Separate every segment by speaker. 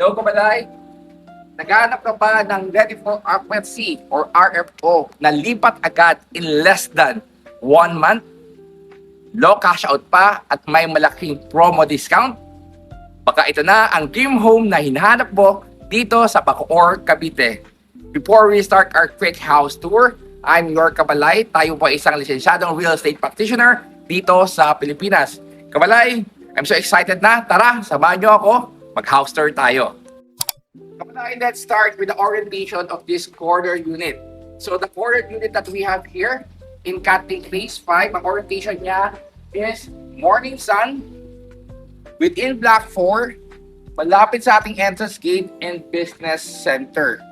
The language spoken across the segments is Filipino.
Speaker 1: Hello, kabalay. Naghahanap ka ba ng ready for occupancy or RFO na lipat agad in less than 1 month? Low cash out pa at may malaking promo discount? Baka ito na ang dream home na hinahanap mo dito sa Bacoor, Cavite. Before we start our quick house tour, I'm your Kabalay. Tayo po ay isang lisensyadong real estate practitioner dito sa Pilipinas. Kabalay, I'm so excited na. Tara, samahan niyo ako. Mag-house tour tayo. Kabalay, let's start with the orientation of this corner unit. So the corner unit that we have here in Cutting Phase 5, ang orientation niya is morning sun within Block 4, malapit sa ating entrance gate and business center.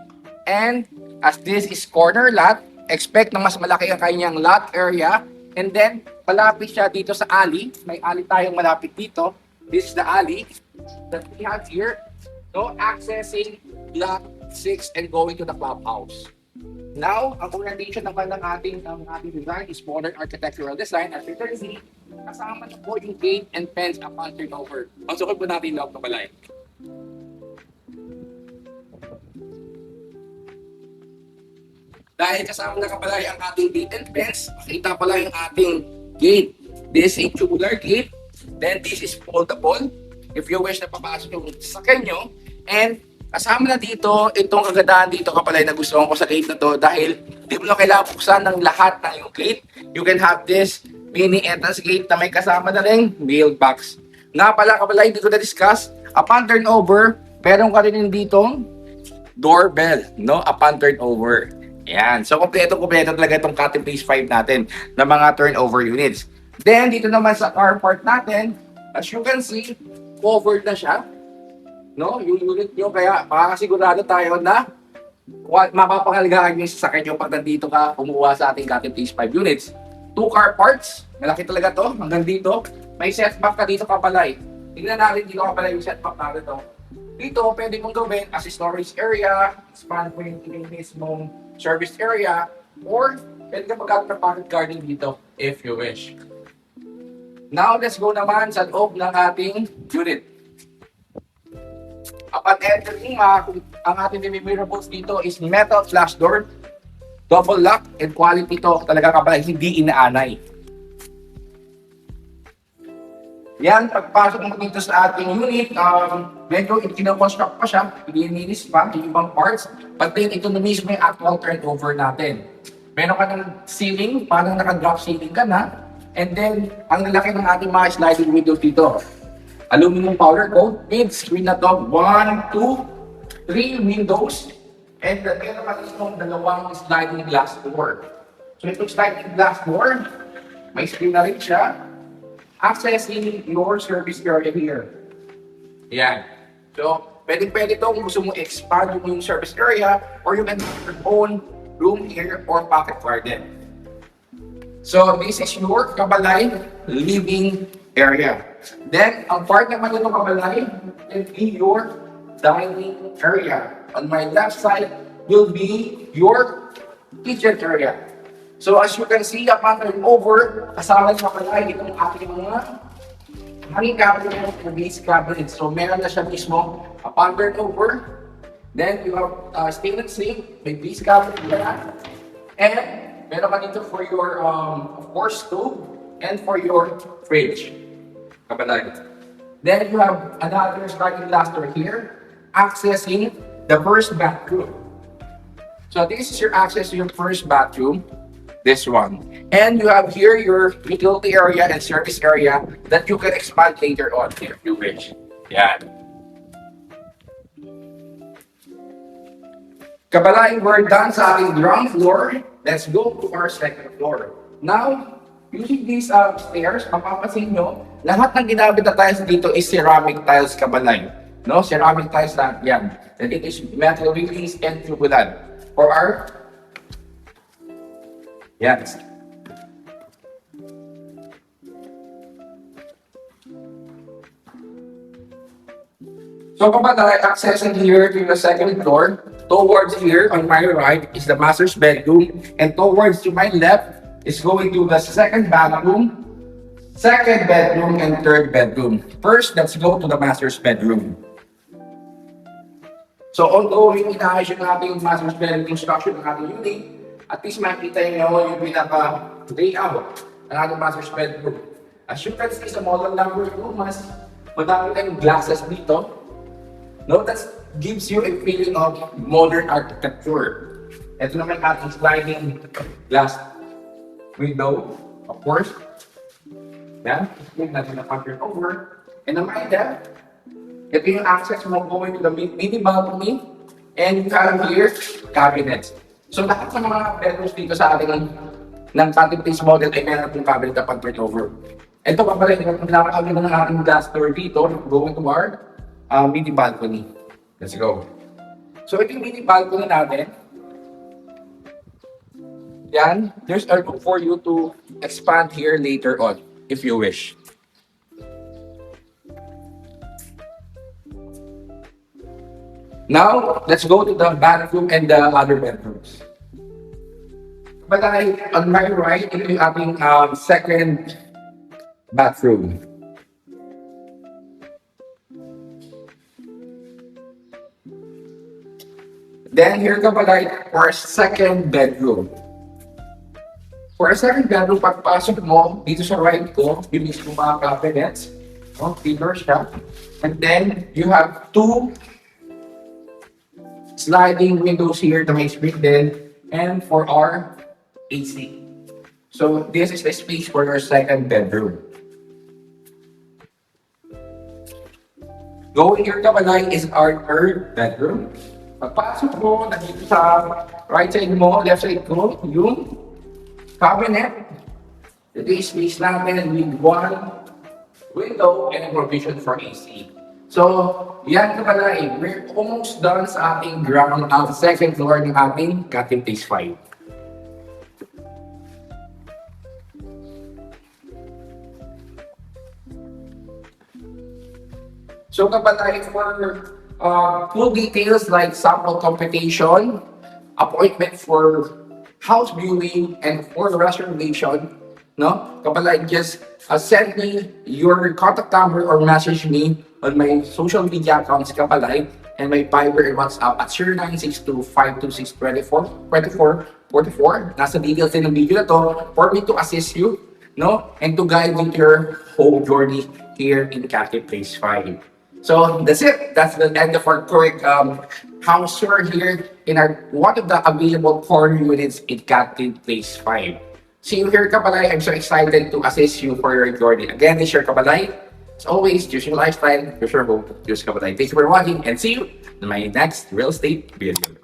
Speaker 1: And as this is corner lot, expect na mas malaki ang kanyang lot area. And then, malapit siya dito sa alley. May alley tayong malapit dito. This is the alley that we have here. No, accessing Block 6 and going to the clubhouse. Now, ang orientation naman ng ating design is modern architectural design. As you can see, kasama na po yung gate and fence upon turnover. Pasukin po natin yung loob ng balay. Dahil kasama na kabalay ang ating gate and fence, makita pala yung ating gate. This is a tubular gate. Then this is foldable. If you wish na papasok yung sasakyan nyo. And kasama na dito, itong kagandahan dito kapalay na gusto ko sa gate na to dahil di mo na kailangan buksan ng lahat ng yung gate. You can have this mini entrance gate na may kasama na rin mailbox. Nga pala kapalay, hindi ko na-discuss. Upon turnover, meron ka rin ditong doorbell, no? Upon turnover. Yan. So, kompleto talaga itong Cutting Phase 5 natin na mga turnover units. Then, dito naman sa car part natin, as you can see, covered na siya. No? Yung unit nyo, kaya makakasigurado tayo na mapapangalagaan nyo sa sakyan nyo pag nandito ka kumuha sa ating Cutting Phase 5 units. 2 car parts. Malaki talaga to. Hanggang dito. May setback ka dito kapalay. Tingnan natin dito kapalay yung setback natin to. Dito, pwede mong gawin as a storage area. Expand po yung mismong service area. Or, pwede ka magkakaroon ng pocket garden dito if you wish. Now, let's go naman sa loob ng ating unit. Upon entering, ang ating deliverables dito is metal flash door, double lock, and quality to talaga kapalay, hindi inaanay. Yan, pagpasok mo dito sa ating unit, medyo kinoconstruct pa siya, pinilinis pa yung ibang parts, but then ito na mismo yung actual turnover natin. Meron ka ng ceiling, parang naka-drop ceiling ka na, and then ang lalaki ng ating mga sliding windows dito. Aluminum powder coat, with screen na to, 1, 2, 3 windows, and meron ka itong dalawang sliding glass door. So itong sliding glass door, may screen na rin siya, accessing your service area here. Yan. So, pwede itong gusto mo expand yung service area or you can have your own room here or pocket garden. So, this is your Kabalay living area. Then, ang part naman nito Kabalay will be your dining area. On my left side will be your kitchen area. So as you can see, upon turnover, kasama niya pala itong ating mga hanging cabinet and base cabinet. So meron na siya mismo upon turnover. Then you have stainless steel, may base cabinet na. And meron ka dito for your, of course, stove and for your fridge. Kabalay. Then you have another sliding glass door here, accessing the first bathroom. So this is your access to your first bathroom. This one. And you have here your utility area and service area that you can expand later on if you wish. Yan. Kabalay, we're done sa ating ground floor. Let's go to our second floor. Now, using these stairs, mapapansin nyo, lahat ng ginamit na tiles dito is ceramic tiles, Kabalay. No? Ceramic tiles lang yan. And it is metal railings and tubular. For our yes. So kapag accessing here to the second floor, towards here on my right is the master's bedroom, and towards to my left is going to the second bedroom, and third bedroom. First, let's go to the master's bedroom. So ongoing, inaayos yung ating master's bedroom construction ng ating unit. At least makikita nyo yung pinaka-layout ng ating master's bedroom. As you can see sa model number 2, mas madami tayong glasses dito. No, that gives you a feeling of modern architecture. Ito naman ating sliding glass window, of course. Yan, yung natin na pattern over. And naman that, ito yung access mo going to the mini balcony. And you have here, cabinets. So lahat ng mga bedrooms dito sa ating ng cutting place model ay meron itong cabinet na pag-turn over. Ito pa pala, yung nakakabit ng ating glass door dito, going to our mini balcony. Let's go. So ito yung mini balcony natin. Yan, there's a room for you to expand here later on, if you wish. Now, let's go to the bathroom and the other bedrooms. But on my right, ito yung ating second bathroom. Then, here ka pala for our second bedroom. For our second bedroom, pagpasok mo dito sa right ko, yung mismo mga cabinets, pillars siya. And then, you have two sliding windows here na may split din, and for our AC. So, this is the space for your second bedroom. Going here ka pala is our third bedroom. Pagpasok mo, nandito sa right side mo, left side ko, yung cabinet. Ito yung space natin with one window and a provision for AC. So, yan ka pala eh. We're almost done sa ating ground second floor ng ating cutting place 5. So kapag tayo for full details like sample computation, appointment for house viewing, and for reservation, no? Kapag just send me your contact number or message me on my social media accounts Kapalay and my Viber and WhatsApp at 0962-526-2444. Nasa details din ng video na to for me to assist you, no? And to guide you to your whole journey here in Cutting Place 5. So that's it. That's the end of our quick house tour here in our one of the available corner units in Cutting Place 5. See you here, Kapalay. I'm so excited to assist you for your journey. Again, this is your Kapalay. As always, choose your lifestyle, choose your home, choose Kapalay. Thank you for watching and see you in my next real estate video.